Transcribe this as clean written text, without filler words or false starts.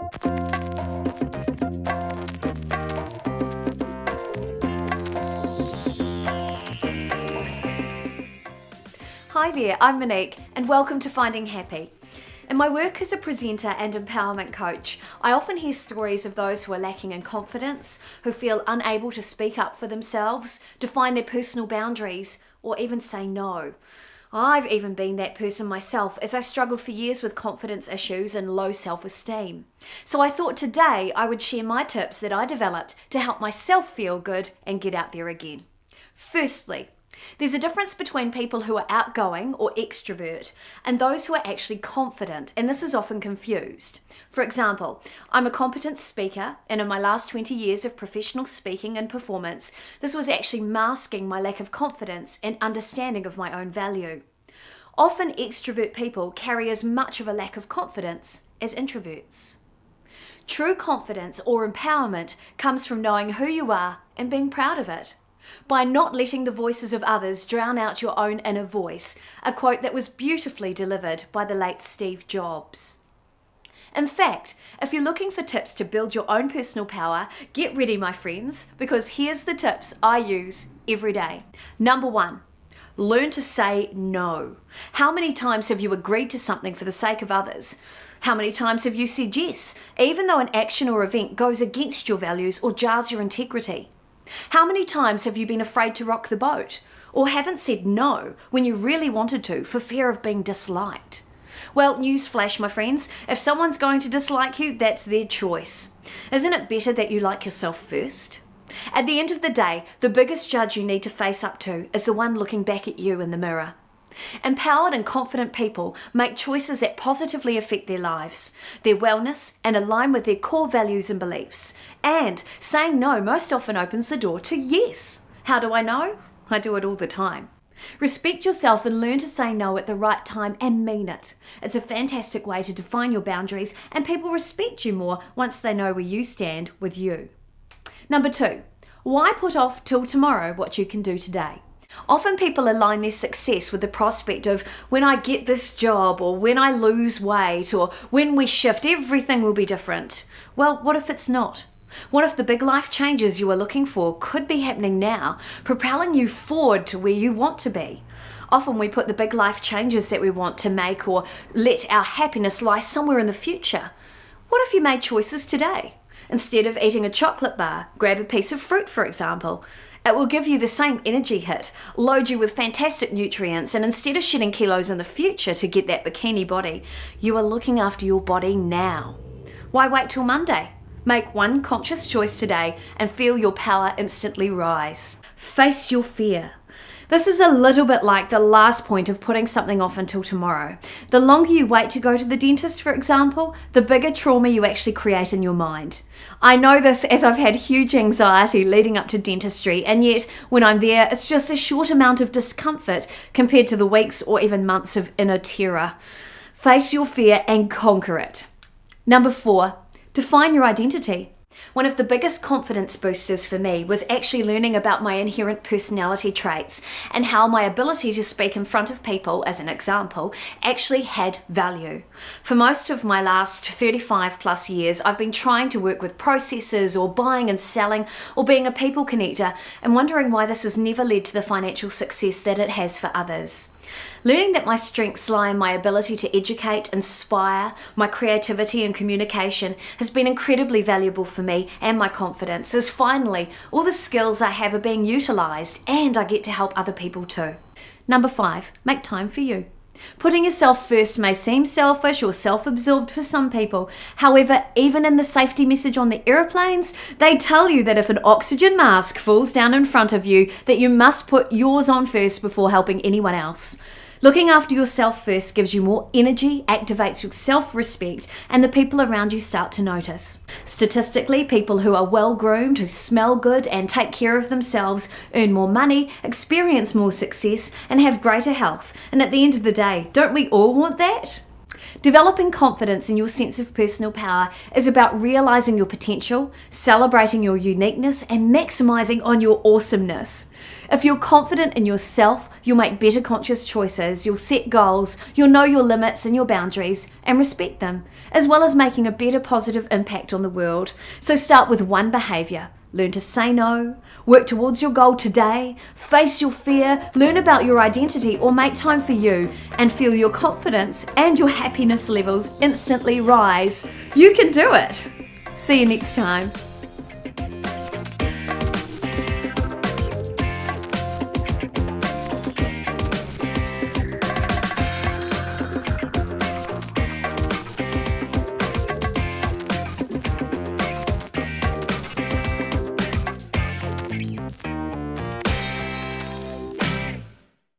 Hi there, I'm Monique and welcome to Finding Happy. In my work as a presenter and empowerment coach, I often hear stories of those who are lacking in confidence, who feel unable to speak up for themselves, define their personal boundaries, or even say no. I've even been that person myself as I struggled for years with confidence issues and low self-esteem. So I thought today I would share my tips that I developed to help myself feel good and get out there again. Firstly, there's a difference between people who are outgoing or extrovert and those who are actually confident, and this is often confused. For example, I'm a competent speaker, and in my last 20 years of professional speaking and performance, this was actually masking my lack of confidence and understanding of my own value. Often extrovert people carry as much of a lack of confidence as introverts. True confidence or empowerment comes from knowing who you are and being proud of it. By not letting the voices of others drown out your own inner voice, a quote that was beautifully delivered by the late Steve Jobs. In fact, if you're looking for tips to build your own personal power, get ready, my friends, because here's the tips I use every day. Number 1, learn to say no. How many times have you agreed to something for the sake of others? How many times have you said yes, even though an action or event goes against your values or jars your integrity? How many times have you been afraid to rock the boat or haven't said no when you really wanted to for fear of being disliked? Well, newsflash, my friends, if someone's going to dislike you, that's their choice. Isn't it better that you like yourself first? At the end of the day, the biggest judge you need to face up to is the one looking back at you in the mirror. Empowered and confident people make choices that positively affect their lives, their wellness, and align with their core values and beliefs. And saying no most often opens the door to yes. How do I know? I do it all the time. Respect yourself and learn to say no at the right time and mean it. It's a fantastic way to define your boundaries, and people respect you more once they know where you stand with you. Number 2, why put off till tomorrow what you can do today? Often people align their success with the prospect of when I get this job, or when I lose weight, or when we shift, everything will be different. Well, what if it's not? What if the big life changes you are looking for could be happening now, propelling you forward to where you want to be? Often we put the big life changes that we want to make or let our happiness lie somewhere in the future. What if you made choices today? Instead of eating a chocolate bar, grab a piece of fruit, for example. It will give you the same energy hit, load you with fantastic nutrients, and instead of shedding kilos in the future to get that bikini body, you are looking after your body now. Why wait till Monday? Make one conscious choice today and feel your power instantly rise. Face your fear. This is a little bit like the last point of putting something off until tomorrow. The longer you wait to go to the dentist, for example, the bigger trauma you actually create in your mind. I know this as I've had huge anxiety leading up to dentistry, and yet when I'm there, it's just a short amount of discomfort compared to the weeks or even months of inner terror. Face your fear and conquer it. Number 4, define your identity. One of the biggest confidence boosters for me was actually learning about my inherent personality traits and how my ability to speak in front of people, as an example, actually had value. For most of my last 35 plus years, I've been trying to work with processes or buying and selling or being a people connector and wondering why this has never led to the financial success that it has for others. Learning that my strengths lie in my ability to educate, inspire, my creativity and communication has been incredibly valuable for me and my confidence, as finally all the skills I have are being utilised and I get to help other people too. Number 5, make time for you. Putting yourself first may seem selfish or self-absorbed for some people. However, even in the safety message on the airplanes, they tell you that if an oxygen mask falls down in front of you, that you must put yours on first before helping anyone else. Looking after yourself first gives you more energy, activates your self-respect, and the people around you start to notice. Statistically, people who are well-groomed, who smell good and take care of themselves earn more money, experience more success, and have greater health. And at the end of the day, don't we all want that? Developing confidence in your sense of personal power is about realizing your potential, celebrating your uniqueness, and maximizing on your awesomeness. If you're confident in yourself, you'll make better conscious choices, you'll set goals, you'll know your limits and your boundaries and respect them, as well as making a better positive impact on the world. So start with one behavior. Learn to say no, work towards your goal today, face your fear, learn about your identity, or make time for you, and feel your confidence and your happiness levels instantly rise. You can do it. See you next time.